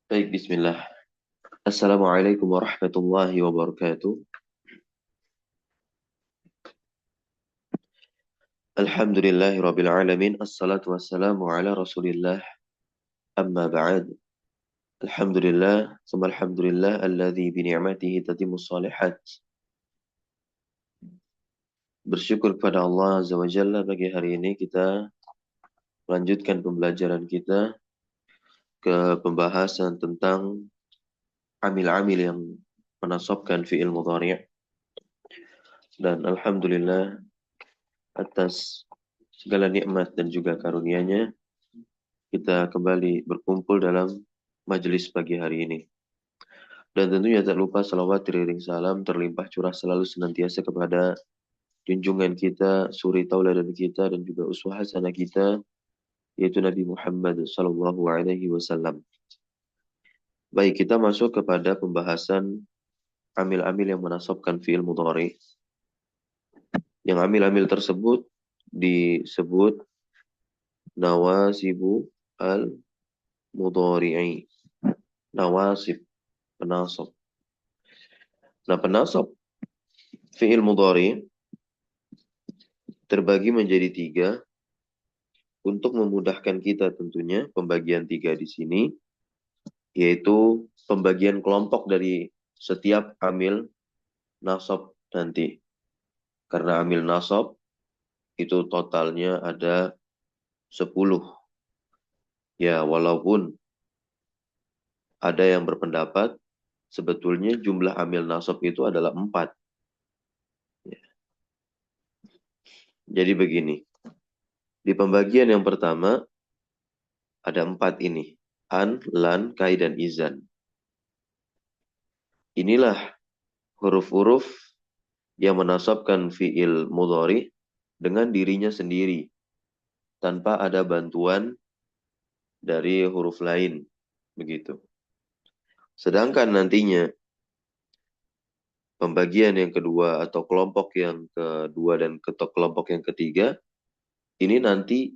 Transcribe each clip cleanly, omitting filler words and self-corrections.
Baik, bismillah. Assalamualaikum warahmatullahi wabarakatuh. Alhamdulillahi rabbil alamin. Assalatu wassalamu ala rasulillah. Amma ba'd. Alhamdulillah. Summa alhamdulillah. Alladhi bini'matihi tatimu salihat. Bersyukur kepada Allah Azza wa Jalla bagi hari ini kita melanjutkan pembelajaran kita ke pembahasan tentang amil-amil yang menasabkan fi'il mudhari'. Dan alhamdulillah atas segala nikmat dan juga karunia-Nya kita kembali berkumpul dalam majelis pagi hari ini. Dan tentunya tak lupa salawat teriring salam terlimpah curah selalu senantiasa kepada junjungan kita, suri tauladan kita, dan juga uswah hasanah kita, yaitu Nabi Muhammad sallallahu alaihi wasallam. Baik, kita masuk kepada pembahasan amil-amil yang menasabkan fi'il mudhari. Yang amil-amil tersebut disebut nawasibu al-mudhari'i. Nawasib, penasab. Nah, penasab fi'il mudhari terbagi menjadi tiga untuk memudahkan kita tentunya pembagian tiga di sini, yaitu pembagian kelompok dari setiap amil nasab nanti. Karena amil nasab itu totalnya ada 10. Ya, walaupun ada yang berpendapat sebetulnya jumlah amil nasab itu adalah 4. Jadi begini, di pembagian yang pertama ada 4 ini. An, lan, kai, dan izan. Inilah huruf-huruf yang menasabkan fi'il mudhari dengan dirinya sendiri, tanpa ada bantuan dari huruf lain. Begitu. Sedangkan nantinya, pembagian yang kedua atau kelompok yang kedua dan kelompok yang ketiga, ini nanti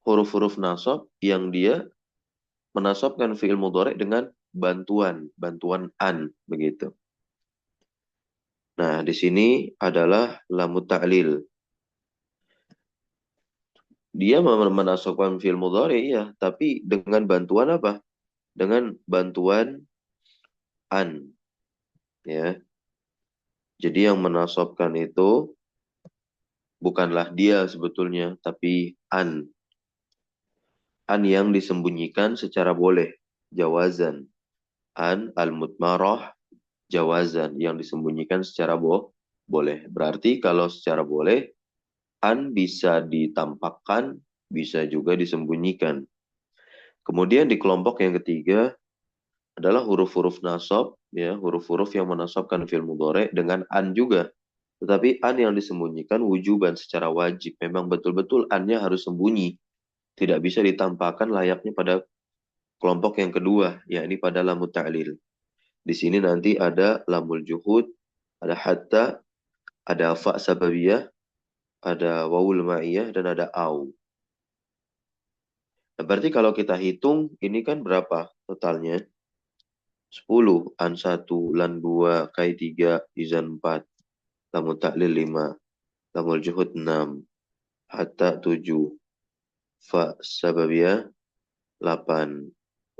huruf-huruf nasab yang dia menasabkan fi'il mudhari dengan bantuan an, begitu. Nah, di sini adalah lamut ta'lil. Dia menasabkan fi'il mudhari, ya, tapi dengan bantuan apa? Dengan bantuan an, ya. Jadi yang menasabkan itu bukanlah dia sebetulnya, tapi an. An yang disembunyikan secara boleh, jawazan. An al-mutmarah, jawazan, yang disembunyikan secara boleh. Berarti kalau secara boleh, an bisa ditampakkan, bisa juga disembunyikan. Kemudian di kelompok yang ketiga adalah huruf-huruf nasab, ya, huruf-huruf yang menasabkan fi'il mudhari dengan an juga. Tetapi an yang disembunyikan wujuban, secara wajib. Memang betul-betul an-nya harus sembunyi. Tidak bisa ditampakkan layaknya pada kelompok yang kedua, yakni pada lamut ta'lil. Di sini nanti ada lamul juhud, ada hatta, ada fa sababiyah, ada wawul ma'iyah, dan ada au. Nah, berarti kalau kita hitung, ini kan berapa totalnya? 10, an 1, lan 2, kai 3, izan 4, lamul ta'lil 5, lamul juhud 6, hatta 7, fa sababiyah 8,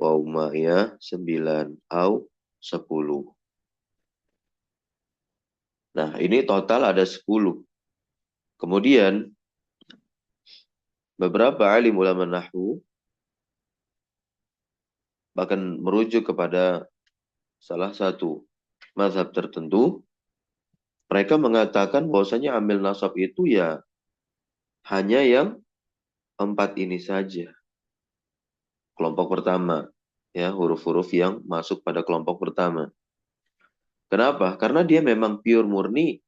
waw ma'iyah 9, au 10. Nah, ini total ada 10. Kemudian, beberapa alim ulama nahwu bahkan merujuk kepada salah satu mazhab tertentu. Mereka mengatakan bahwasanya amil nasab itu ya hanya yang 4 ini saja. Kelompok pertama, ya, huruf-huruf yang masuk pada kelompok pertama. Kenapa? Karena dia memang pure murni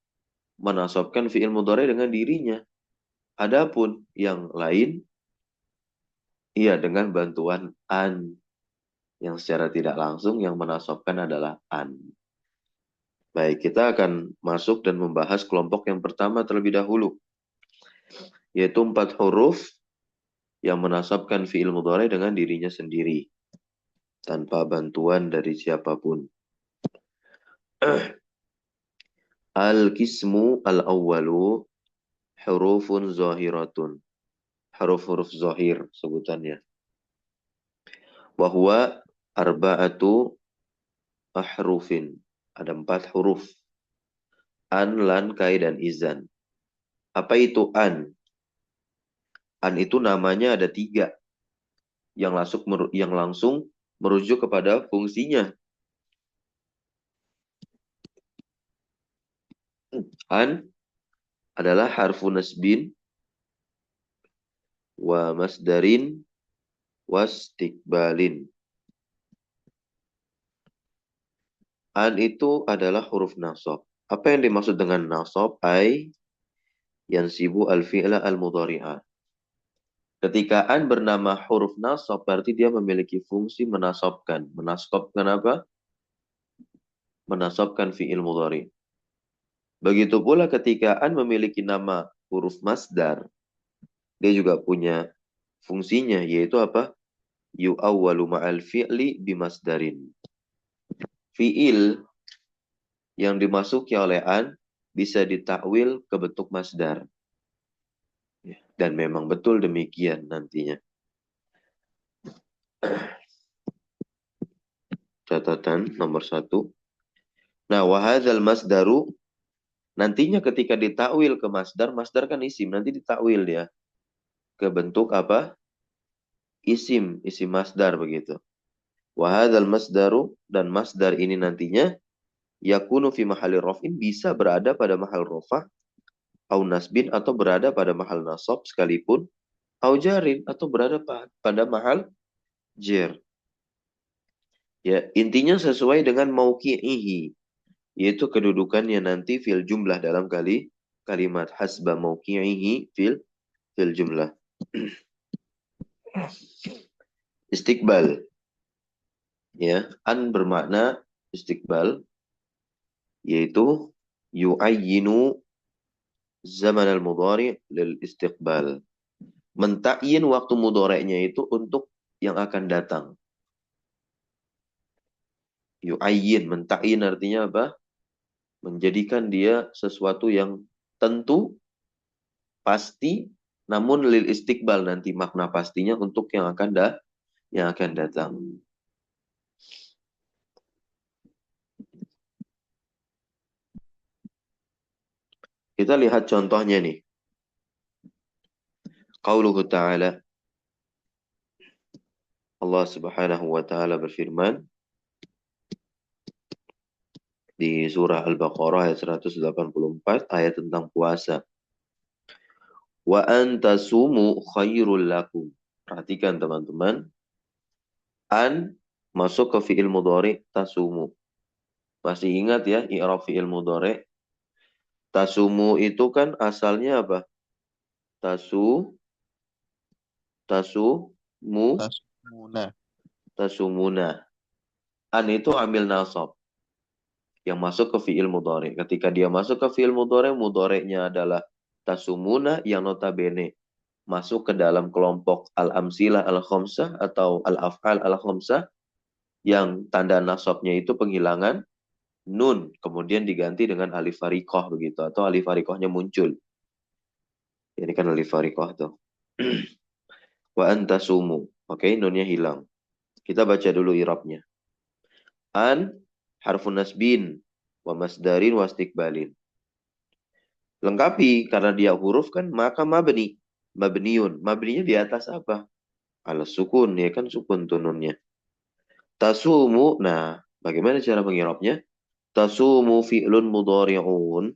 menasabkan fi'il mudhari dengan dirinya. Adapun yang lain, iya, dengan bantuan an, yang secara tidak langsung yang menasabkan adalah an. Baik, kita akan masuk dan membahas kelompok yang pertama terlebih dahulu, yaitu 4 huruf yang menasabkan fi'il mudhari dengan dirinya sendiri. tanpa bantuan dari siapapun. Al-kismu al-awwalu hurufun zahiratun. Huruf-huruf zahir sebutannya. Wahwa arba'atu ahrufin. Ada 4 huruf. An, lan, kai, dan izan. Apa itu an? An itu namanya ada 3 yang langsung merujuk kepada fungsinya. An adalah harfu nasbin wa masdarin wastikbalin. An itu adalah huruf nasab. Apa yang dimaksud dengan nasab? Yansibu al-fi'la al-mudhari'ah. Ketika an bernama huruf nasab, berarti dia memiliki fungsi menasabkan. Menasabkan apa? Menasabkan fi'il mudhari'. Begitu pula ketika an memiliki nama huruf masdar, dia juga punya fungsinya, yaitu apa? Yu'awwalu ma'al fi'li bimasdarin. Fi'il yang dimasuki oleh an bisa ditakwil ke bentuk masdar. Dan memang betul demikian nantinya. Catatan nomor 1. Nah, wahadzal masdaru, nantinya ketika ditakwil ke masdar, masdar kan isim, nanti ditakwil dia ke bentuk apa? Isim masdar begitu. Wahadzal masdaru, dan masdar ini nantinya yakunu fi mahali raf'in, bisa berada pada mahal rafah, au nasbin, atau berada pada mahal nasab sekalipun, au jarin, atau berada pada mahal jer. Ya, intinya sesuai dengan mauqi'ihi, yaitu kedudukannya nanti fil jumlah dalam kalimat hasba mauqi'ihi fil jumlah. Istiqbal. Ya, an bermakna istiqbal, yaitu yu'ayyinu zaman al-mudhari' lil istiqbal. Mentakyin waktu mudhari'nya itu untuk yang akan datang. Yu'ayyin, mentakyin artinya apa? Menjadikan dia sesuatu yang tentu, pasti, namun lil istiqbal, nanti makna pastinya untuk yang akan datang. Kita lihat contohnya nih. Qauluhu ta'ala, Allah Subhanahu wa taala berfirman di surah Al-Baqarah ayat 184, ayat tentang puasa. Wa antasumu khairul lakum. Perhatikan teman-teman. An masuk ke fi'il mudhari tasumu. Masih ingat ya i'rab fi'il mudhari? Tasumu itu kan asalnya apa? Tasu, mu, Tasmuna. tasumuna. An itu amil nasab yang masuk ke fi'il mudhari. Ketika dia masuk ke fi'il mudhari, mudhari'nya adalah tasumuna, yang notabene masuk ke dalam kelompok al-amsilah al-khamsah atau al-af'al al-khamsah, yang tanda nasabnya itu penghilangan nun, kemudian diganti dengan alif fariqah begitu, atau alif fariqahnya muncul. Ini kan alif fariqah tuh. Wa antasumu. Oke, nunnya hilang. Kita baca dulu irabnya. An harfun nasbin wa masdarin wa istiqbalin. Lengkapi, karena dia huruf kan, maka mabni. Mabniun. Mabninya di atas apa? Ala sukun, ya kan sukun tuh nunnya. Tasumu, nah bagaimana cara mengirabnya? Tasumu fi'lun mudhari'un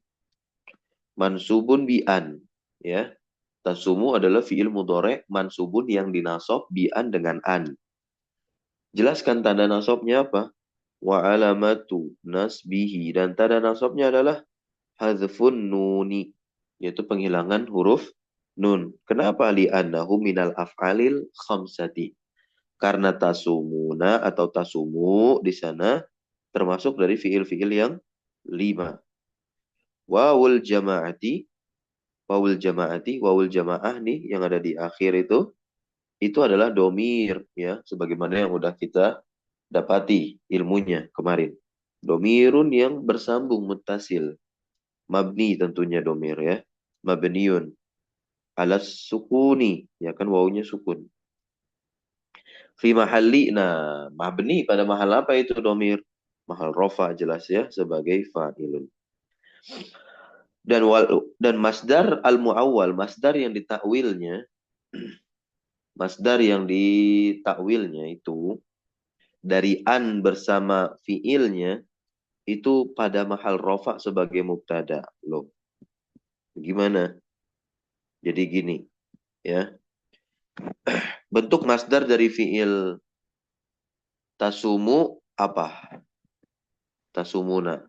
mansubun bi'an. Ya. Tasumu adalah fi'il mudhari' mansubun yang dinasab bi'an dengan an. Jelaskan tanda nasabnya apa? Wa alamatu nasbihi, dan tanda nasabnya adalah hadzfun nuni, yaitu penghilangan huruf nun. Kenapa? Li'annahu minal af'alil khamsati. Karena tasumuna atau tasumu di sana termasuk dari fiil-fiil yang 5. Wawul jama'ati, wawul jamaah nih yang ada di akhir itu adalah domir, ya, sebagaimana yang udah kita dapati ilmunya kemarin. Domirun yang bersambung muttasil. Mabni tentunya domir ya. Mabniun. Alas sukuni. Ya kan wawunya sukun. Fi mahalli. Nah, mabni pada mahal apa itu domir? Mahal rofa jelas ya. Sebagai fa'ilun. Dan masdar al-mu'awwal. Masdar yang ditakwilnya. Masdar yang ditakwilnya itu. Dari an bersama fiilnya. Itu pada mahal rofa sebagai mubtada. Loh, gimana? Jadi gini, ya. Bentuk masdar dari fiil tasumu apa? Tasumuna.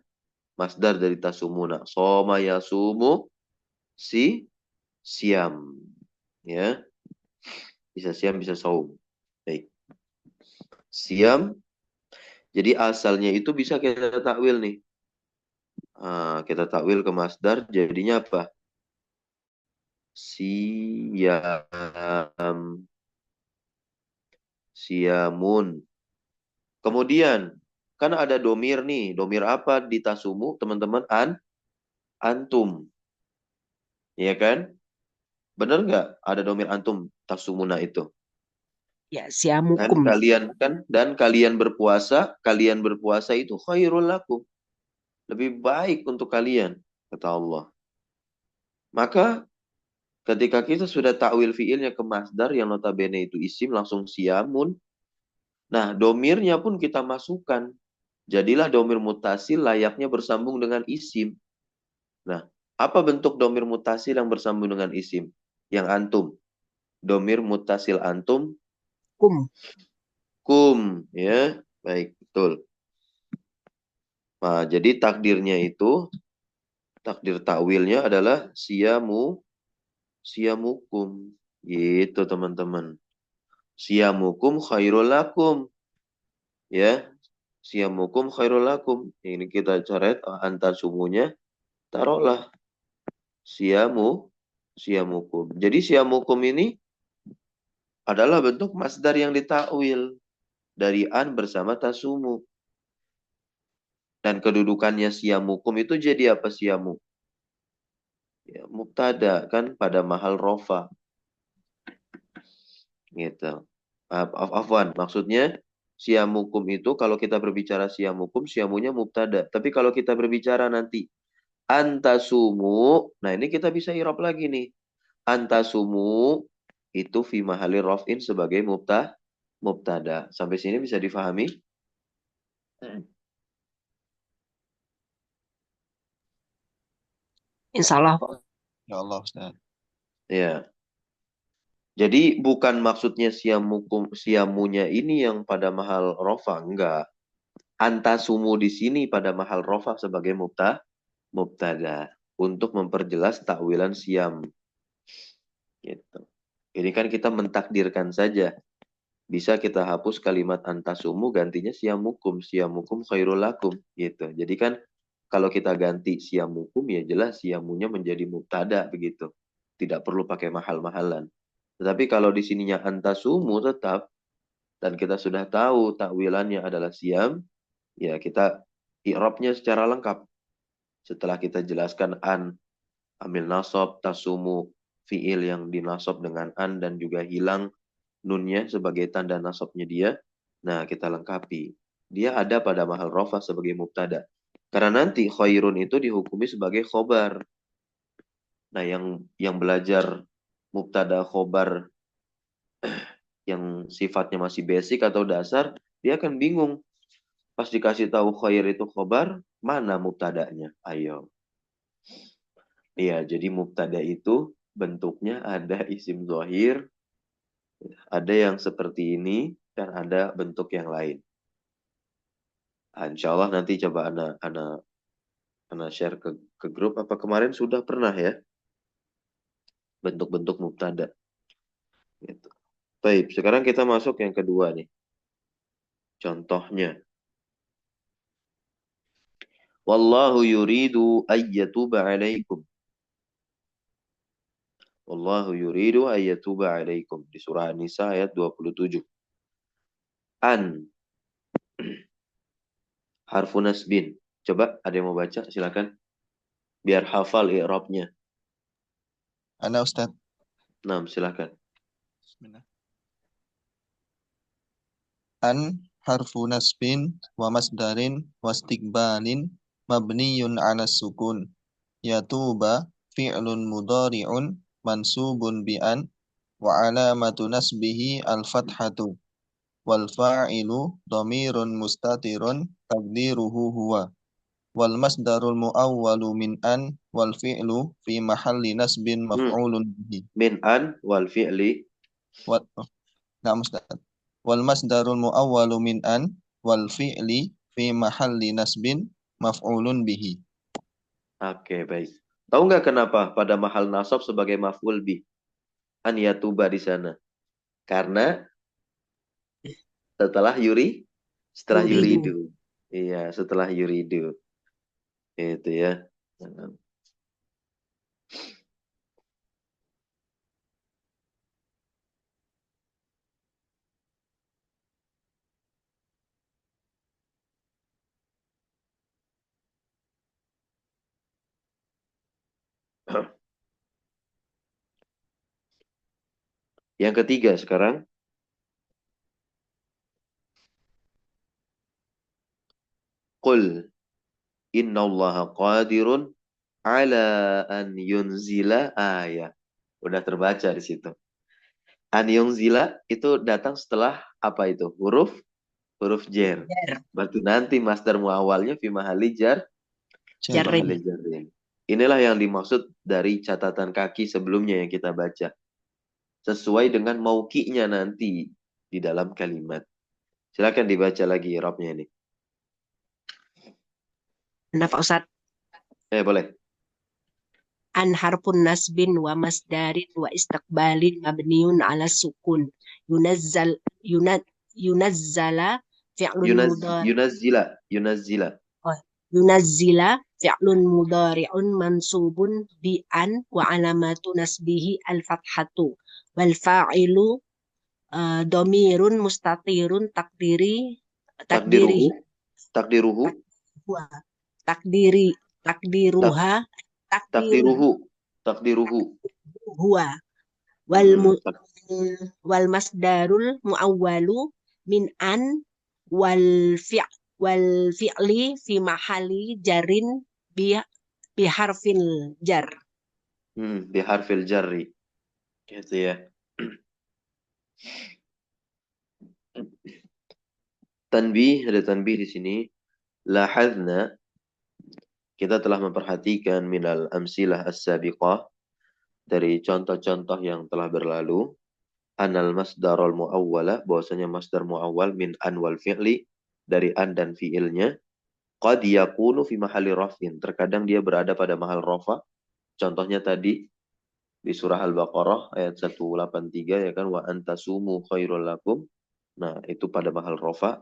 Masdar dari tasumuna. Soma yasumu si siam. Ya, bisa siam bisa saum. Baik. Siam. Jadi asalnya itu bisa kita takwil nih. Kita takwil ke masdar jadinya apa? Siam. Siamun. Kemudian, kan ada domir nih. Domir apa di tasumu, teman-teman? Antum. Iya kan? Bener nggak ada domir antum tasumuna itu? Ya, Kan siamukum. kalian berpuasa itu khairul lakum. Lebih baik untuk kalian, kata Allah. Maka ketika kita sudah takwil fiilnya ke masdar yang notabene itu isim langsung siamun. Nah, domirnya pun kita masukkan. Jadilah domir mutasil layaknya bersambung dengan isim. Nah, apa bentuk domir mutasil yang bersambung dengan isim? Yang antum. Domir mutasil antum, Kum. kum. Ya, baik, betul. Nah, jadi takdir takwilnya adalah siamukum. Gitu, teman-teman. Siamukum khairul lakum. Ya, siamukum khairul lakum. Ini kita coret antar sumunya. Taruhlah siamu, siamukum. Jadi siamukum ini adalah bentuk masdar yang ditakwil dari an bersama tasumu. Dan kedudukannya siamukum itu jadi apa siamu? Ya, mubtada kan pada mahal rofa gitu. Afwan, maksudnya siamukum itu kalau kita berbicara siamukum, siamunya mubtada. Tapi kalau kita berbicara nanti antasumu, nah ini kita bisa irop lagi nih. Antasumu itu fi mahali rofin sebagai mubtada. Sampai sini bisa difahami? Insya Allah, Pak. Ya Allah, Ustaz. Ya. Jadi bukan maksudnya siamunya ini yang pada mahal rofa, enggak. Antasumu di sini pada mahal rofa sebagai mubtada untuk memperjelas takwilan siam gitu. Ini kan kita mentakdirkan saja. Bisa kita hapus kalimat antasumu gantinya siamukum, siamukum khairul lakum gitu. Jadi kan kalau kita ganti siamukum ya jelas siamunya menjadi mubtada begitu. Tidak perlu pakai mahal-mahalan. Tetapi kalau di sininya antasumu tetap dan kita sudah tahu takwilannya adalah siam, ya kita i'rabnya secara lengkap. Setelah kita jelaskan an, amil nasab, tasumu, fiil yang dinasab dengan an dan juga hilang nunnya sebagai tanda nasabnya dia. Nah, kita lengkapi. Dia ada pada mahal rofa sebagai mubtada. Karena nanti khairun itu dihukumi sebagai khobar. Nah, yang belajar mubtada khobar yang sifatnya masih basic atau dasar, dia akan bingung. Pas dikasih tahu khair itu khobar, mana mubtadanya? Ayo. Iya, jadi mubtada itu bentuknya ada isim zahir, ada yang seperti ini, dan ada bentuk yang lain. Insya Allah nanti coba ana share ke grup. Apa kemarin sudah pernah ya bentuk-bentuk mubtada. Gitu. Baik, sekarang kita masuk yang kedua nih. Contohnya. Wallahu yuridu ayyatuba alaikum. Wallahu yuridu ayyatuba alaikum. Di surah An-Nisa ayat 27. An. Harfu nasbin. Coba ada yang mau baca, silakan. Biar hafal i'rabnya. Ana Ustaz. Nah, silakan. Bismillah. An harfu nasbin wa masdarin wa istiqbalin mabniyun ala sukun. Yatuba fi'lun mudhari'un mansubun bi an wa alamatu nasbihi al-fathatu wal fa'ilu dhamirun mustatirun taqdiruhu huwa wal masdarul muawwalu min an wal fi'lu fi mahalli nasbin maf'ulun bihi Min an wal fi'li. wa Nah, Ustaz. Wal masdarul muawwalu min an wal fi'li fi mahalli nasbin maf'ulun bihi. Oke, baik. Tahu nggak kenapa pada mahal nasab sebagai maf'ul bih? An yatuba di sana. Karena setelah setelah Yuridu. yuridu. Iya, setelah yuridu. Itu ya. Yang ketiga sekarang. Qul innallaha qadirun ala an yunzila ayah. Udah terbaca di situ. An yunzila itu datang setelah apa itu? Huruf jar. Jar. Berarti nanti masdar muawalnya fi mahalli jar. Fi Jarin. mahalli jarin. Inilah yang dimaksud dari catatan kaki sebelumnya yang kita baca. Sesuai dengan mauki'nya nanti di dalam kalimat. Silakan dibaca lagi i'rabnya ini. Nah, Pak Ustadz. Boleh. An harfun nasbin wa masdarin wa istiqbalin mabniun ala sukun. Yunazzala fi'lun mudhari. Yunazzila. Oh, yunazzila fi'lun mudhari'un mansubun bi an wa alamatu nasbihi al-fathatu wal fa'ilu domirun mustatirun takdiri Takdiruhu. huwa takdiruha Takdiruhu. huwa wal masdarul muawwalu min an wal fi'li fi mahali jarin bi harfil jar. Bi harfil jarri. Gitu ya. Ada tanbih di sini. Lahadna, kita telah memperhatikan minal amsilah as-sabiqah, dari contoh-contoh yang telah berlalu, anal masdarul muawwala, bahwasanya masdar muawwal min an wal fi'li, dari an dan fi'ilnya, qad yakunu fi mahalli rafin, terkadang dia berada pada mahal rafa. Contohnya tadi di surah Al-Baqarah ayat 183 ya kan, wa antasumu khairul lakum. Nah, itu pada mahal rafa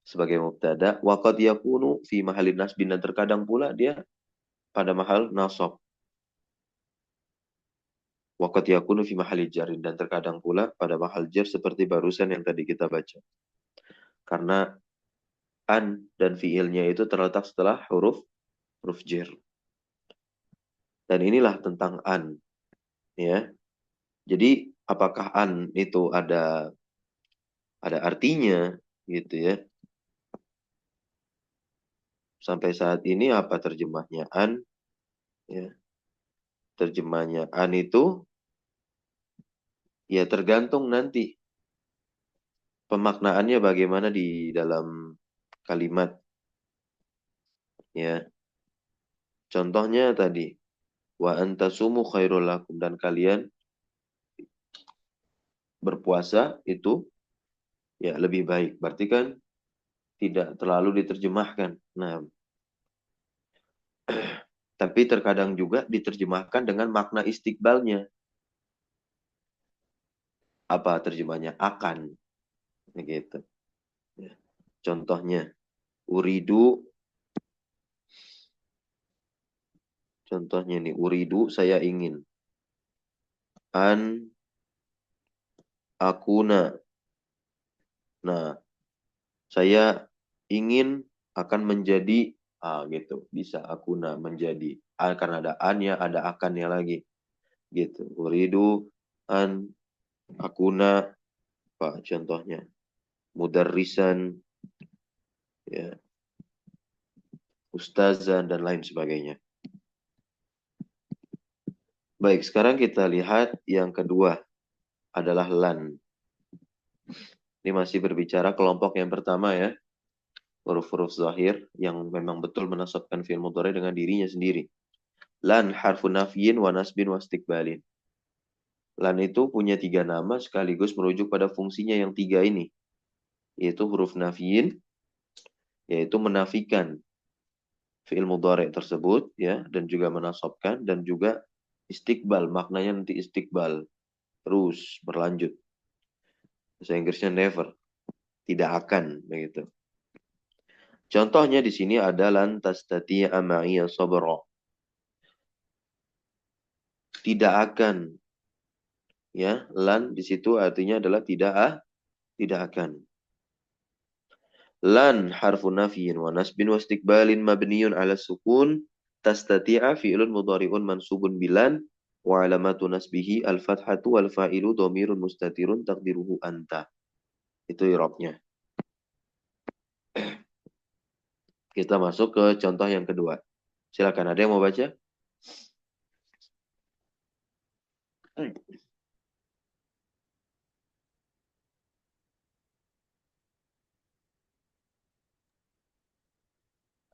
sebagai mubtada. Wa qad yakunu fi mahalli nasbin, dan terkadang pula dia pada mahal nasab. Wa qad yakunu fi mahalli jarin, dan terkadang pula pada mahal jar seperti barusan yang tadi kita baca. Karena an dan fiilnya itu terletak setelah huruf jar. Dan inilah tentang an, ya. Jadi apakah an itu ada artinya gitu ya. Sampai saat ini apa terjemahnya an? Ya. Terjemahnya an itu ya tergantung nanti pemaknaannya bagaimana di dalam kalimat. Ya. Contohnya tadi, wa antasumu khairul lakum, dan kalian berpuasa itu ya lebih baik. Berarti kan tidak terlalu diterjemahkan. Nah, tapi terkadang juga diterjemahkan dengan makna istiqbalnya. Apa terjemahnya? Akan. Gitu. Ya. Contohnya, uridu. Contohnya nih, uridu, saya ingin. An akuna. Nah, saya ingin akan menjadi gitu. Bisa akuna menjadi. Karena ada an-nya, ada akannya lagi. Gitu. Uridu an akuna, apa contohnya? Mudarrisan, ya, ustazan, dan lain sebagainya. Baik, sekarang kita lihat yang kedua adalah lan. Ini masih berbicara kelompok yang pertama ya. Huruf-huruf zahir yang memang betul menasabkan fi'il mudhari dengan dirinya sendiri. Lan harfu nafyin wa nasbin wa istiqbalin. Lan itu punya 3 nama sekaligus merujuk pada fungsinya yang 3 ini. Yaitu huruf nafyin, yaitu menafikan fi'il mudhari tersebut ya, dan juga menasabkan, dan juga istiqbal, maknanya nanti istiqbal, terus berlanjut. Bahasa Inggrisnya never, tidak akan begitu. Contohnya di sini ada lan tastati'a ma'iya sabra. Tidak akan, ya, lan di situ artinya adalah tidak akan. Lan harfu nafyin wa nasbin wa istiqbalin mabniyun ala sukun tastati'a fi'lun mudhari'un mansubun bilan wa alamatu nasbihi al-fathatu wal fa'ilu dhamirun mustatirun taqdiruhu anta. Itu i'rabnya. Kita masuk ke contoh yang kedua. Silakan, ada yang mau baca?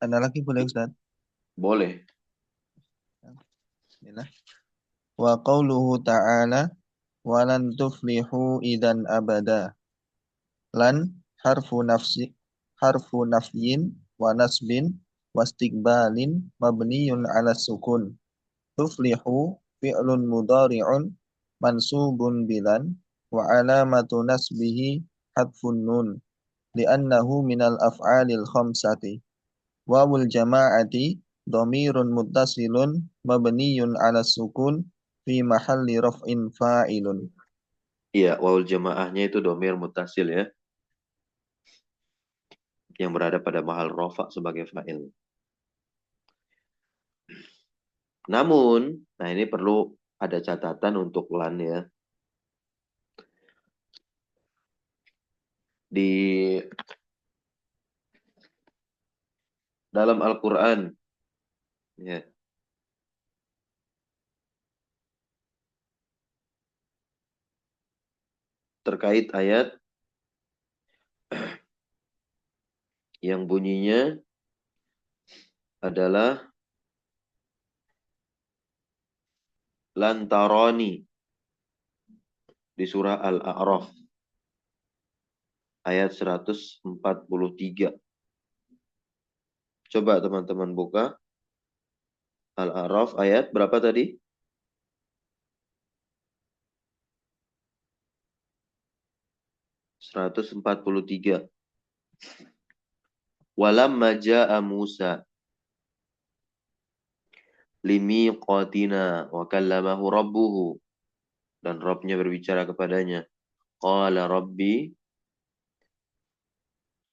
Ada lagi boleh Ustaz? Boleh. Bismillah. Wa qauluhu ta'ala walan tuflihu idan abada. Lan harfu nafyin wa nasbin wastiqbalin mabniyun ala sukun. Tuflihu fi'lun mudhari'un mansubun bilan wa alamatu nasbihi hadfun nun li'annahu minal af'alil khamsati. Wawul jama'ati dhamirun muttasilun mabniyun ala sukun fi mahalli raf'in fa'ilun. Iya, wawul jamaahnya itu dhamir muttasil ya, yang berada pada mahal rofa sebagai fa'il. Namun, nah ini perlu ada catatan untuk lan ya. Di dalam Al-Quran, ya, terkait ayat yang bunyinya adalah lantaroni di surah Al-A'raf ayat 143. Coba teman-teman buka Al-A'raf ayat berapa tadi? 143. Walamma ja'a Musa limiqatina wa kallamahu rabbuhu, dan Rabbnya berbicara kepadanya. Qala rabbi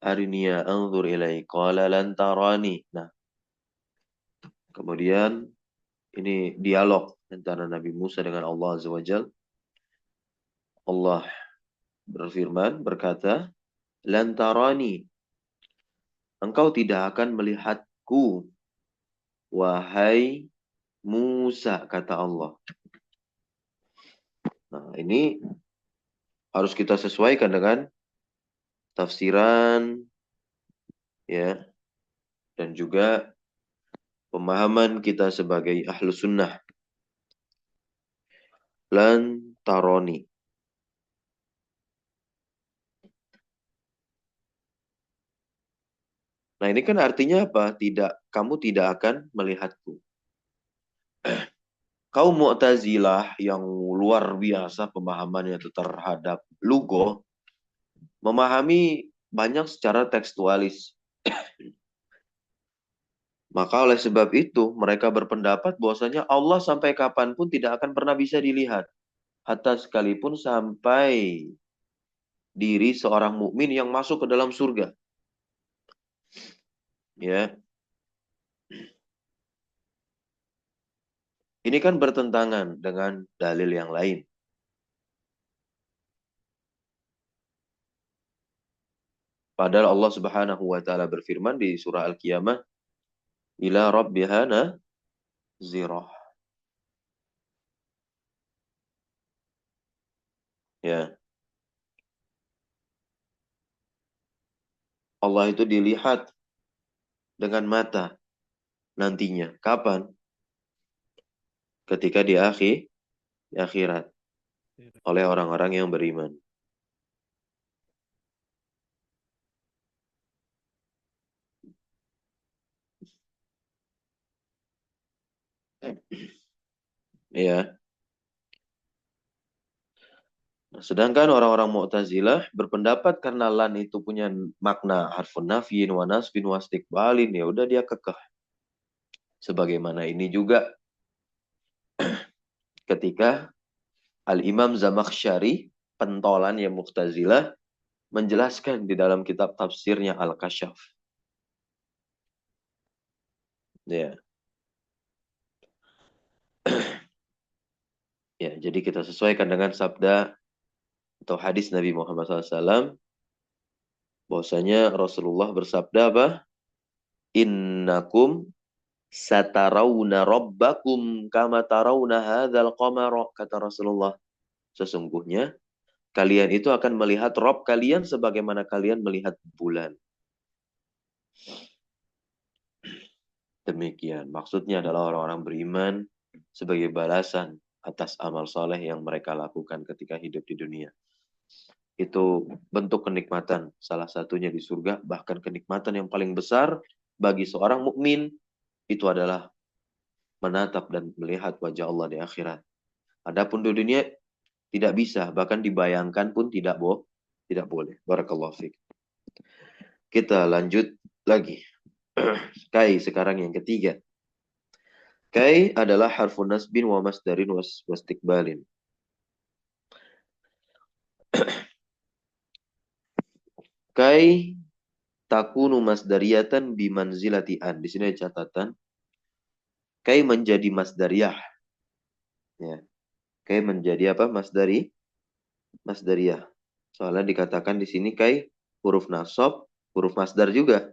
ariniya anzur ilai. Qala lan tarani. Nah, kemudian ini dialog antara Nabi Musa dengan Allah Azza wa Jal. Allah berfirman, berkata, lan tarani, engkau tidak akan melihatku, wahai Musa, kata Allah. Nah, ini harus kita sesuaikan dengan tafsiran, ya, dan juga pemahaman kita sebagai ahlu sunnah. Lan taroni. Nah, ini kan artinya apa? Kamu tidak akan melihatku. Kaum Mu'tazilah yang luar biasa pemahamannya terhadap lugo, memahami banyak secara tekstualis. Maka oleh sebab itu, mereka berpendapat bahwasanya Allah sampai kapanpun tidak akan pernah bisa dilihat. Hatta sekalipun sampai diri seorang mukmin yang masuk ke dalam surga. Ya. Ini kan bertentangan dengan dalil yang lain. Padahal Allah Subhanahu wa taala berfirman di surah Al-Qiyamah, ila rabbiha nazirah. Ya. Allah itu dilihat dengan mata nantinya. Kapan? Ketika di akhirat oleh orang-orang yang beriman. Ya. Nah, sedangkan orang-orang Mu'tazilah berpendapat karena lan itu punya makna harfun nafyin wa nasbin wa istiqbalin, ya udah dia kekeh. Sebagaimana ini juga ketika Al-Imam Zamakhsyari, pentolan yang Mu'tazilah, menjelaskan di dalam kitab tafsirnya Al-Kasyaf. Ya. Ya, jadi kita sesuaikan dengan sabda atau hadis Nabi Muhammad SAW, bahwasanya Rasulullah bersabda apa? Innakum satarawna rabbakum kama tarawna hadzal qamara, kata Rasulullah. Sesungguhnya kalian itu akan melihat Rabb kalian sebagaimana kalian melihat bulan. Demikian. Maksudnya adalah orang-orang beriman sebagai balasan atas amal soleh yang mereka lakukan ketika hidup di dunia. Itu bentuk kenikmatan, salah satunya di surga, bahkan kenikmatan yang paling besar bagi seorang mukmin itu adalah menatap dan melihat wajah Allah di akhirat. Adapun di dunia tidak bisa, bahkan dibayangkan pun tidak boleh. Barakallahu fiik. Kita lanjut lagi. Kai sekarang yang ketiga. Kai adalah harfun nasbin wa masdarin wastiqbalin. Kai takunu masdariyatan bimanzilati an. Di sini ada catatan. Kai menjadi masdariyah. Ya. Kai menjadi apa? Masdariyah. Soalnya dikatakan di sini kai huruf nasab, huruf masdar juga.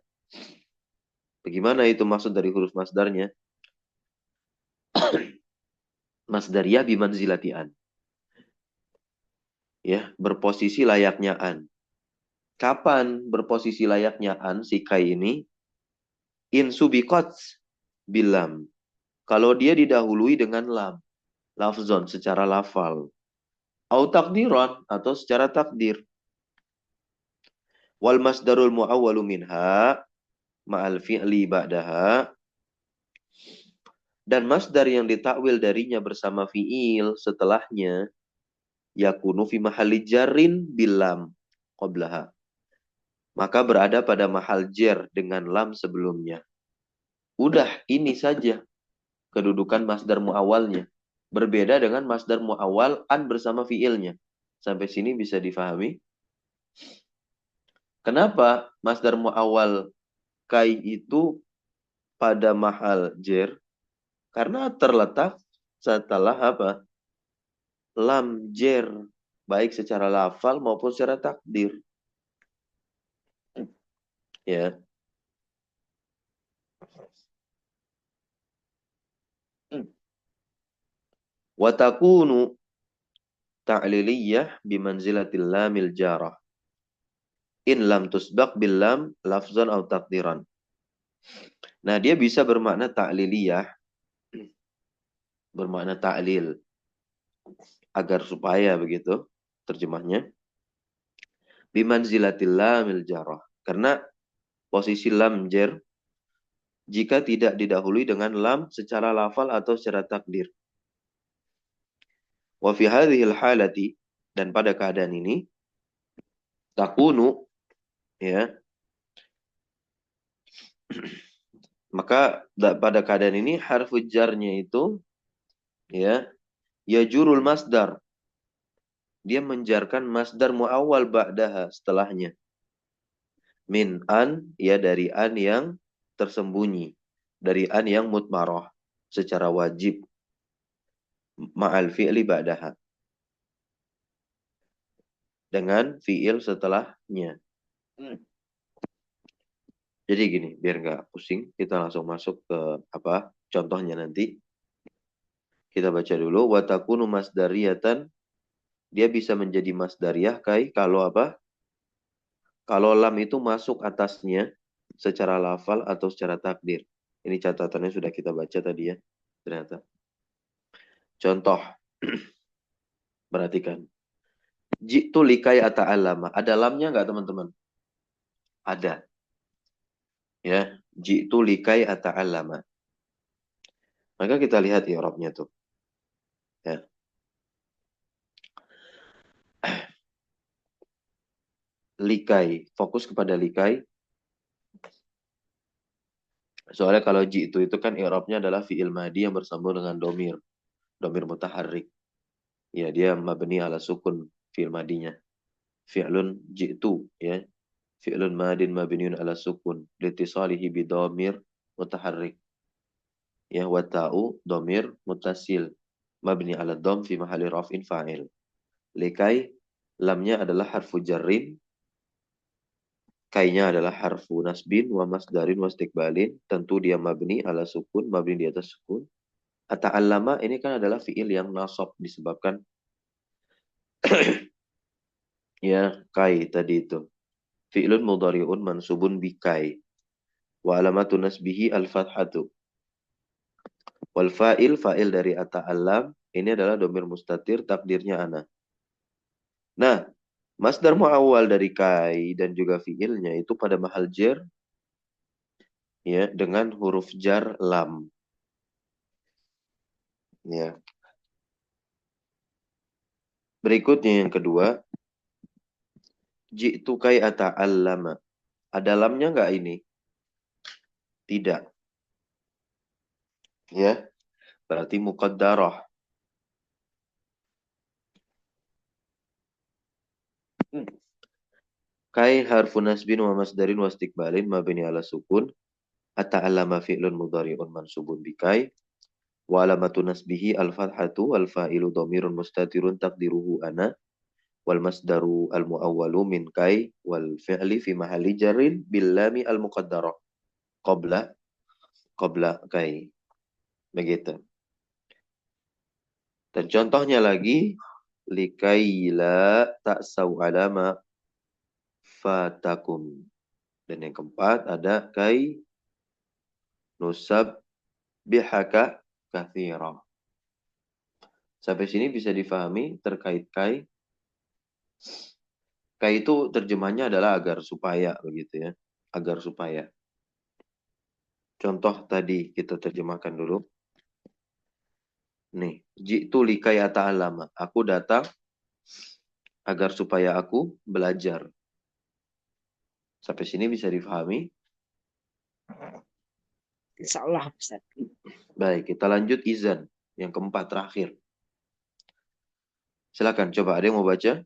Bagaimana itu maksud dari huruf masdarnya? Masdariyah bimanzilati an. Ya, berposisi layaknya an. Kapan berposisi layaknya an si kai ini? In subiqat bilam. Kalau dia didahului dengan lam. Lafzon secara lafal. Au takdiran atau secara takdir. Wal masdarul mu'awwalu minha ma'al fi'li ba'daha. Dan masdar yang ditakwil darinya bersama fi'il setelahnya yakunu fi mahalli jarrin bilam qablaha. Maka berada pada mahal jar dengan lam sebelumnya. Udah ini saja kedudukan masdar mu'awwalnya. Berbeda dengan masdar mu'awwal an bersama fi'ilnya. Sampai sini bisa difahami? Kenapa masdar mu'awwal kai itu pada mahal jar? Karena terletak setelah apa? Lam jar, baik secara lafal maupun secara takdir. Ya. Wa takunu ta'liliyah bimanzilatil lamil jarah. In lam tusbaq bil lam lafzan atau takdiran. Nah, dia bisa bermakna ta'liliyah, bermakna ta'lil, agar supaya begitu terjemahnya. Bimanzilatil lamil jarah. Karena posisi lam jar jika tidak didahului dengan lam secara lafal atau secara takdir. Wa fi hadhil halati, dan pada keadaan ini takunu, ya, maka pada keadaan ini harfu jarnya itu ya yajurul masdar, dia menjarkan masdar muawwal ba'daha setelahnya, min an, ya dari an yang tersembunyi dari an yang mutmarah secara wajib ma'al fi'li ba'daha dengan fi'il setelahnya. Jadi gini, biar nggak pusing, kita langsung masuk ke apa contohnya nanti. Kita baca dulu. Wa takunu masdariyatan, dia bisa menjadi masdariyah kai kalau apa? Kalau lam itu masuk atasnya secara lafal atau secara takdir. Ini catatannya sudah kita baca tadi ya. Ternyata. Contoh. Perhatikan. Jitu likai ata'allama. Ada lamnya nggak teman-teman? Ada. Ya. Jitu likai ata'allama. Maka kita lihat i'rabnya tuh. Ya. Likai. Fokus kepada likai. Soalnya kalau jitu itu kan i'rabnya adalah fi'il madi yang bersambung dengan domir. Domir mutaharrik. Ya, dia mabni ala sukun fi'il madinya. Fi'lun jitu. Ya. Fi'lun madin mabniun ala sukun. Litisalihi bidomir mutaharrik. Ya, wa ta'u domir mutasil. Mabni ala dom fi mahali raf'in fa'il. Likai, lamnya adalah harfu jarrin. Kainya adalah harfu nasbin wa masdarin wa istiqbalin. Tentu dia mabni ala sukun, mabni di atas sukun. Ata'allama ini kan adalah fi'il yang nasab disebabkan ya kai tadi itu. Fi'lun mudhari'un mansubun bi kai. Wa alamatu nasbihi al-fathatu. Wal fa'il dari ata'allam ini adalah domir mustatir takdirnya ana. Nah, masdar muawwal dari kai dan juga fi'ilnya itu pada mahal jar ya dengan huruf jar lam. Ya. Berikutnya yang kedua, jitu kai ata'allama. Ada lamnya enggak ini? Tidak. Ya. Berarti muqaddarah. Kai harfu nasbin wa masdarin wa istiqbalin mabni ala sukun. Ata'allama fi'lun mudhari'un mansubun bikai. Wa alamatu nasbihi al-fathatu wal fa'ilu dhamirun mustatirun taqdiruhu ana. Wal masdaru al-muawwalu min kai wal fi'li fi mahalli jarrin bil lami al-muqaddarah. Qabla kai. Begitu. Dan contohnya lagi likaila ta'sau alama fatakum. Dan yang keempat ada kai nusab bihaka kathira. Sampai sini bisa difahami terkait kai. Kai itu terjemahnya adalah agar supaya begitu ya. Agar supaya. Contoh tadi kita terjemahkan dulu. Nih, jitu likai ata'allama. Aku datang agar supaya aku belajar. Sampai sini bisa difahami? Insyaallah Ustaz. Baik, kita lanjut izan. Yang keempat terakhir. Silakan coba ada yang mau baca?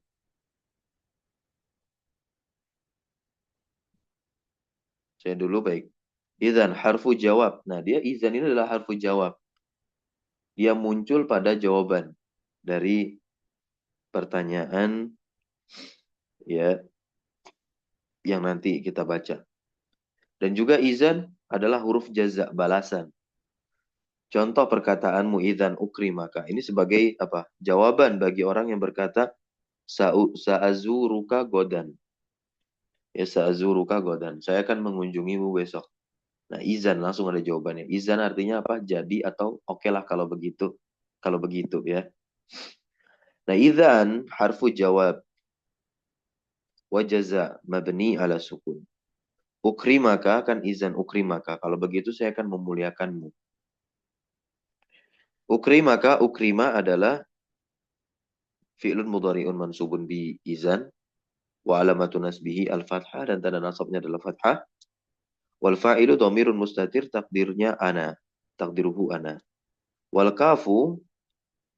Saya dulu baik. Izan harfu jawab. Nah, dia izan ini adalah harfu jawab. Dia muncul pada jawaban dari pertanyaan ya yang nanti kita baca. Dan juga izan adalah huruf jaza balasan. Contoh perkataanmu izan ukrimaka. Ini sebagai apa? Jawaban bagi orang yang berkata sa'azuruka godan. Ya sa'azuruka godan. Saya akan mengunjungimu besok. Nah, izan langsung ada jawabannya. Izan artinya apa? Jadi atau oke lah kalau begitu. Kalau begitu ya. Nah, izan harfu jawab. Wajaza mabni ala sukun. Ukrimaka kan izan ukrimaka. Kalau begitu saya akan memuliakanmu. Ukrimaka, ukrima adalah fi'lun mudhari'un mansubun bi izan. Wa alamatu nasbihi al-fathah. Dan tanda nasabnya adalah fathah. Wal fa'ilu dhamirun mustatir takdirnya ana. Takdiruhu ana. Wal kafu,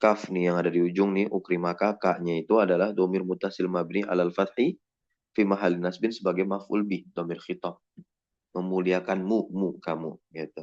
kaf nih yang ada di ujung nih, ukrimaka, kaknya itu adalah dhamir mutasil mabni alal fathi fi mahali nasbin sebagai maf'ul bih, dhamir khitab. memuliakanmu kamu gitu.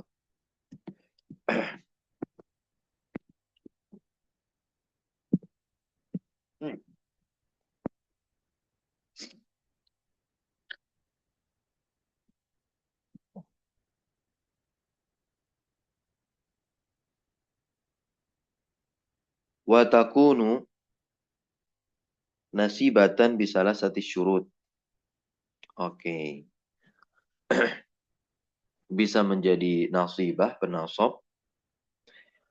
Wa takunu nasibatan bisalah satu syurut. Oke. Bisa menjadi nasibah, penasab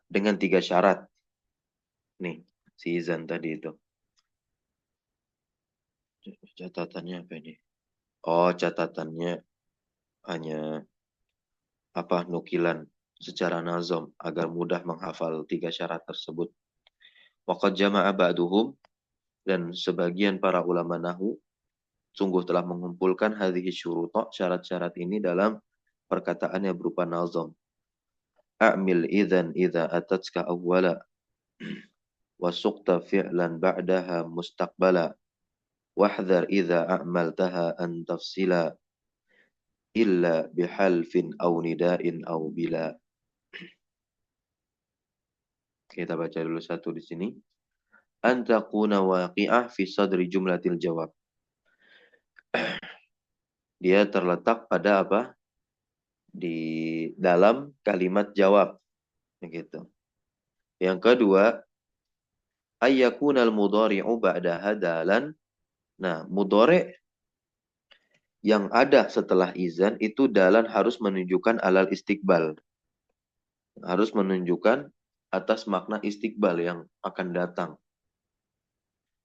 dengan 3 syarat. Nih, si Izan tadi itu. Catatannya apa ini? Oh, catatannya hanya nukilan secara nazam agar mudah menghafal 3 syarat tersebut. Waqad jama'a ba'duhum, dan sebagian para ulama nahwu sungguh telah mengumpulkan hadhihi syuruta, syarat-syarat ini dalam perkataan yang berupa nazam. A'mil idzan idza atatska awwala wa suqta fi'lan ba'daha mustaqbala wahdhar idza a'maltaha an tafsila illa bihalfin aw nida'in aw bila. Kita baca dulu satu di sini. An takuna waqi'ah fi sadri jumlatil jawab. Dia terletak pada apa? Di dalam kalimat jawab. Begitu. Yang kedua, ayyakunal mudhari'u ba'daha dalan. Nah, mudhari' yang ada setelah izan itu dalan harus menunjukkan alal istiqbal. Harus menunjukkan atas makna istiqbal yang akan datang.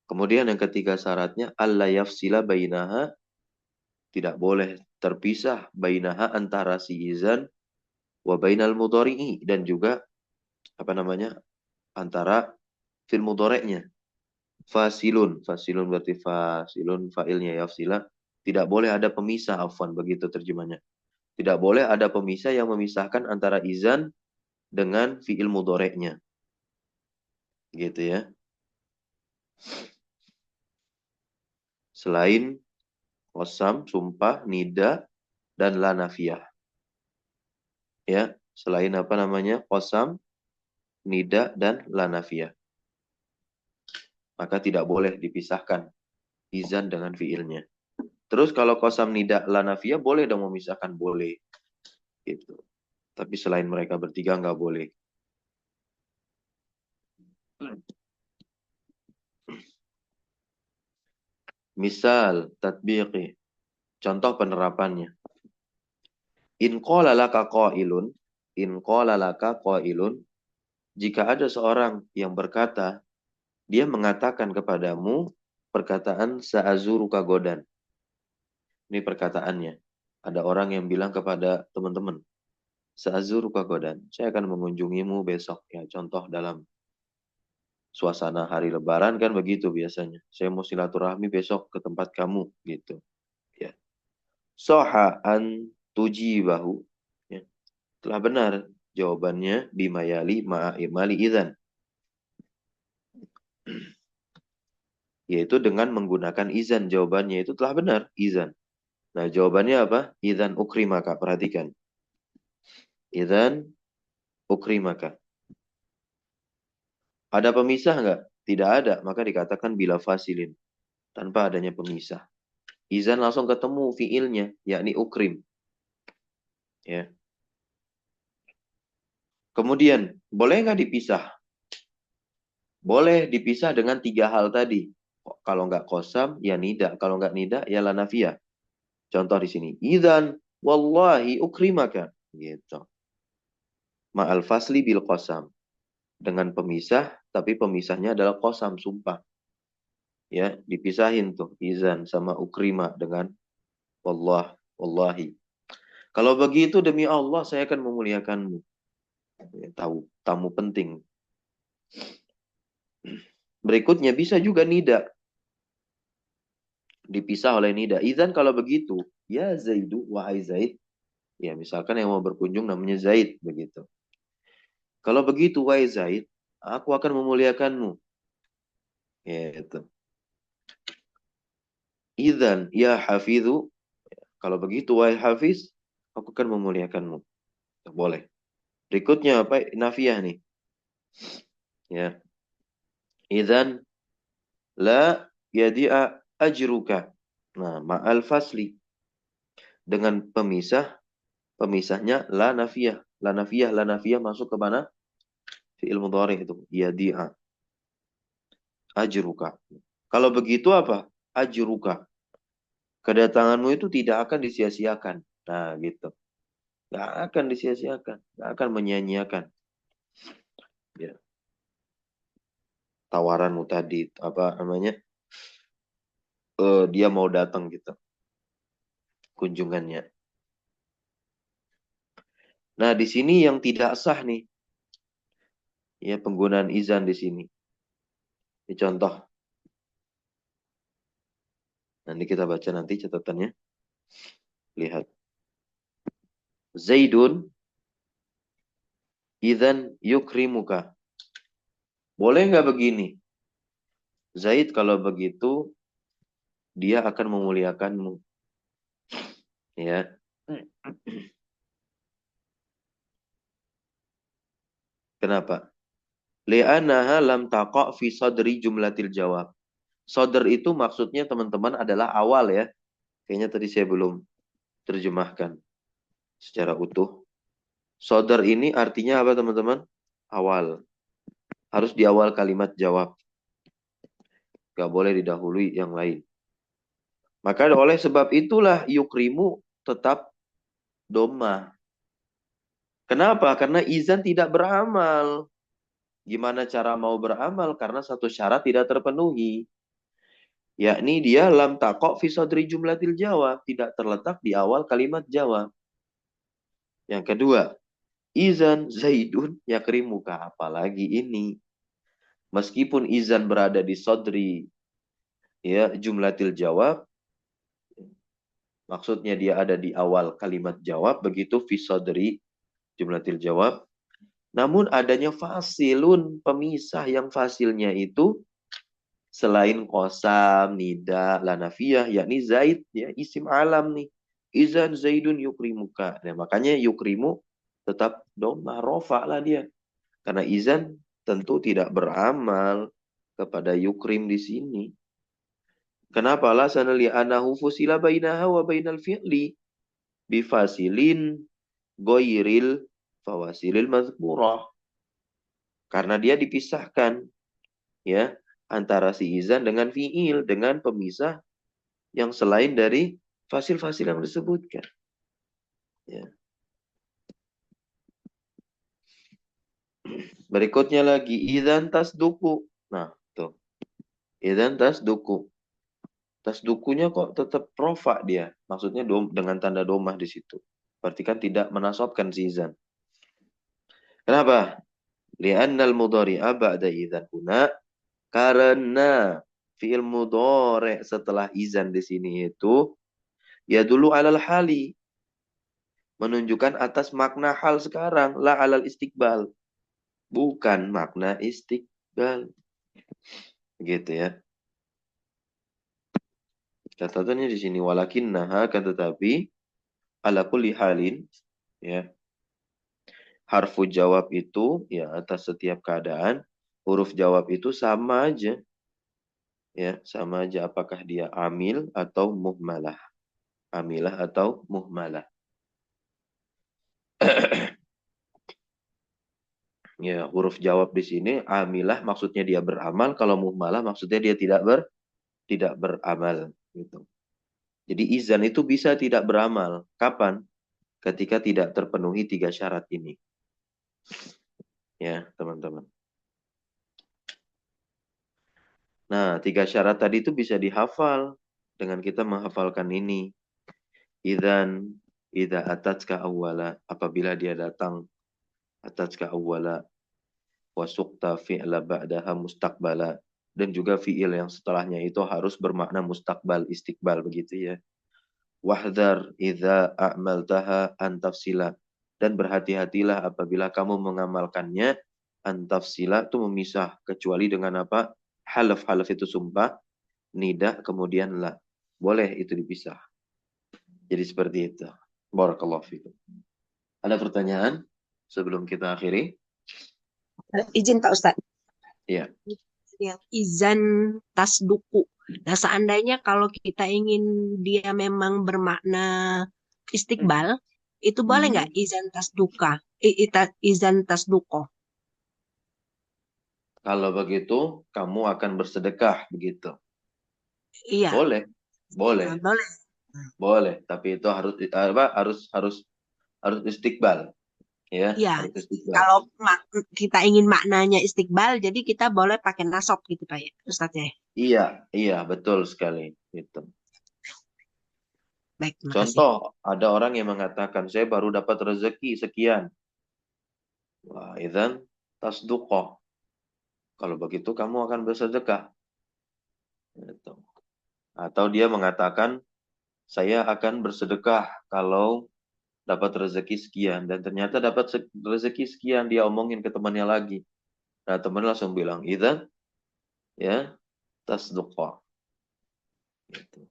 Kemudian yang ketiga syaratnya alla yafsila bainaha, tidak boleh terpisah bainaha antara si izan wa bainal mudhari'i, dan juga antara fil mudhari'nya. Fasilun berarti fasilun fa'ilnya yafsila, tidak boleh ada pemisah, afwan, begitu terjemahnya. Tidak boleh ada pemisah yang memisahkan antara izan dengan fi'il mudhari'nya. Gitu ya. Selain qasam, sumpah, nida, dan la nafiyah. Ya, selain qasam, nida, dan la nafiyah. Maka tidak boleh dipisahkan izan dengan fi'ilnya. Terus kalau qasam, nida, la nafiyah boleh dong memisahkan, boleh. Gitu. Tapi selain mereka bertiga nggak boleh. Misal tatbiqi, contoh penerapannya. In qala laka qailun, jika ada seorang yang berkata, dia mengatakan kepadamu perkataan sa'azuruka godan. Ini perkataannya. Ada orang yang bilang kepada teman-teman, sa'azuruka godan, saya akan mengunjungimu besok. Ya, contoh dalam suasana hari lebaran kan begitu biasanya. Saya mau silaturahmi besok ke tempat kamu gitu. Ya. Soha an tujibahu. Ya. Telah benar jawabannya bimayali ma'imali idzan. Yaitu dengan menggunakan izan, jawabannya itu telah benar, izan. Nah, jawabannya apa? Idzan ukrimaka, perhatikan. Idzan ukrimaka. Ada pemisah enggak? Tidak ada, maka dikatakan bila fasilin, tanpa adanya pemisah. Izan langsung ketemu fiilnya, yakni ukrim. Ya. Kemudian, boleh nggak dipisah? Boleh dipisah dengan 3 hal tadi. Kalau nggak qasam, ya nida. Kalau nggak nida, ya la nafiyah. Contoh di sini. Idzan wallahi ukrimaka. Gitu. Ma'al fasli bil qasam. Dengan pemisah, tapi pemisahnya adalah qasam, sumpah. Ya, dipisahin tuh. Idzan sama ukrima dengan wallahi. Kalau begitu demi Allah saya akan memuliakanmu. Ya, tamu penting. Berikutnya bisa juga nida. Dipisah oleh nida. Idzan kalau begitu, ya Zaidu, wahai Zaid. Ya, misalkan yang mau berkunjung namanya Zaid, begitu. Kalau begitu, wahai Zaid, aku akan memuliakanmu. Gitu. Idzan, ya Hafidhu. Kalau begitu, wahai Hafiz, Aku akan memuliakanmu. Boleh. Berikutnya apa? Nafiyah nih. Ya. Idzan la yadi'a ajruka. Nah, ma'al fasli. Dengan pemisahnya la nafiyah. La nafiyah masuk ke mana? Fi'il mudhari itu. Yadi'a ajruka. Kalau begitu apa? Ajruka. Kedatanganmu itu tidak akan disia-siakan. Nah, gitu. Nggak akan disia-siakan. Nggak akan menyia-nyiakan. Ya. Tawaranmu tadi, apa namanya? Dia mau datang gitu. Kunjungannya. Nah, di sini yang tidak sah nih. Ya, penggunaan izan di sini. Ini contoh. Nanti kita baca nanti catatannya. Lihat. Zaidun idzan yukrimuka. Boleh nggak begini? Zaid kalau begitu dia akan memuliakanmu. Ya. Kenapa? Li'annaha lam taqa' fi sadri jumlatil jawab. Sadr itu maksudnya teman-teman adalah awal ya. Kayaknya tadi saya belum terjemahkan secara utuh. Sadr ini artinya apa teman-teman? Awal. Harus di awal kalimat jawab. Gak boleh didahului yang lain. Maka oleh sebab itulah yukrimu tetap domah. Kenapa? Karena izan tidak beramal. Gimana cara mau beramal? Karena satu syarat tidak terpenuhi. Yakni dia lam taqo' fi sadri jumlatil jawab. Tidak terletak di awal kalimat jawab. Yang kedua, izan zaidun yakrimuka. Apalagi ini. Meskipun izan berada di sadri ya jumlatil jawab. Maksudnya dia ada di awal kalimat jawab. Begitu fi sadri jumlatil jawab. Namun adanya fasilun, pemisah yang fasilnya itu selain qasam, nida, lanafiyah, yakni zaid, ya isim alam nih. Izan zaidun yukrimuka. Nah, makanya yukrimu tetap domah, rofa lah dia. Karena izan tentu tidak beramal kepada yukrim di sini. Kenapa? Alasan li'anahu fusila bainaha wa bainal fi'li bifasilin goyril fawasilil mazkurah. Karena dia dipisahkan ya antara si izan dengan fi'il dengan pemisah yang selain dari fasil-fasil yang disebutkan. Ya. Berikutnya lagi idzan tasduku. Nah, tuh. Idzan tasduku. Tasdukunya kok tetap rofa dia. Maksudnya dengan tanda domah di situ. Berarti kan tidak menasobkan si izan. Kenapa? Li'annal mudhari'a ba'da idzan huna karena fi'il mudhari' setelah izan di sini itu ya dulu alal hali menunjukkan atas makna hal sekarang la alal istiqbal bukan makna istiqbal gitu ya. Catatannya di sini walakinnaha kan tetapi ala kulli halin ya harfu jawab itu ya atas setiap keadaan huruf jawab itu sama aja ya sama aja apakah dia amil atau muhmalah amilah atau muhmalah. Ya, huruf jawab di sini amilah maksudnya dia beramal, kalau muhmalah maksudnya dia tidak beramal gitu. Jadi izan itu bisa tidak beramal. Kapan? Ketika tidak terpenuhi 3 syarat ini. Ya, teman-teman. Nah, 3 syarat tadi itu bisa dihafal dengan kita menghafalkan ini. Idzan idza atatska awwala, apabila dia datang atatska awwala wa suqta fi'la ba'daha mustaqbala, dan juga fi'il yang setelahnya itu harus bermakna mustaqbal, istiqbal begitu ya. Wahdhar idza a'maltaha an tafsila, dan berhati-hatilah apabila kamu mengamalkannya an tafsila itu memisah kecuali dengan apa? Halaf itu sumpah, nida kemudian la. Boleh itu dipisah. Jadi seperti itu. Barakallahu fikum. Ada pertanyaan sebelum kita akhiri? Izin Pak Ustadz. Iya. Yang izan tasduku. Nah, seandainya kalau kita ingin dia memang bermakna istiqbal, itu boleh nggak izan tasduka? Izan tasduko. Kalau begitu, kamu akan bersedekah begitu. Iya, Boleh, boleh, boleh. boleh. Tapi itu harus harus istiqbal, ya. Iya, Harus istiqbal. kalau kita ingin maknanya istiqbal, jadi kita boleh pakai nasab gitu Pak ya, Ustadz ya. Iya, betul sekali. Gitu. Baik, terima kasih. Contoh, ada orang yang mengatakan saya baru dapat rezeki sekian. Wah, idzan tasduqah. Kalau begitu kamu akan bersedekah. Gitu. Atau dia mengatakan saya akan bersedekah kalau dapat rezeki sekian, dan ternyata dapat rezeki sekian, dia omongin ke temannya lagi. Nah, temannya langsung bilang, idzan ya tasduqah. Gitu.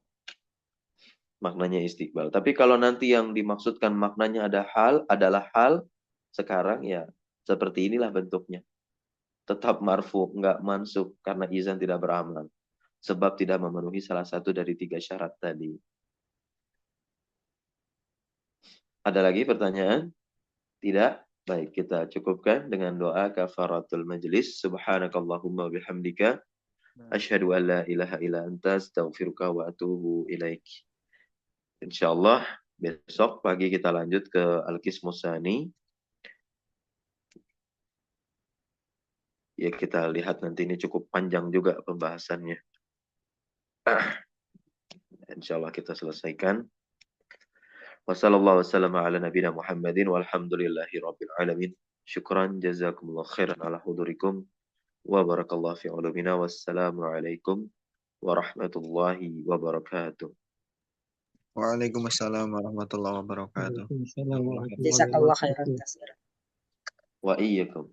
Maknanya istiqbal. Tapi kalau nanti yang dimaksudkan maknanya adalah hal sekarang, ya seperti inilah bentuknya. Tetap marfu, nggak mansub karena izan tidak beramal. Sebab tidak memenuhi salah satu dari 3 syarat tadi. Ada lagi pertanyaan? Tidak? Baik, kita cukupkan dengan doa kafaratul majlis. Subhanakallahumma bihamdika. Asyhadu an la ilaha illa anta astaghfiruka wa atubu ilaik. Insyaallah besok pagi kita lanjut ke Al-Qismus Tsani. Ya, kita lihat nanti, ini cukup panjang juga pembahasannya. Insyaallah kita selesaikan. Wassallallahu wasallam ala nabiyina Muhammadin walhamdulillahi rabbil alamin. Syukran jazakumullah khairan ala hudurikum wa barakallahu fi ulumina. Wassalamu alaikum warahmatullahi wabarakatuh. Waalaikumsalam warahmatullahi wabarakatuh. Waalaikumsalam warahmatullahi Jazakallah khairan wabarakatuh. katsiran. Wa iyyakum.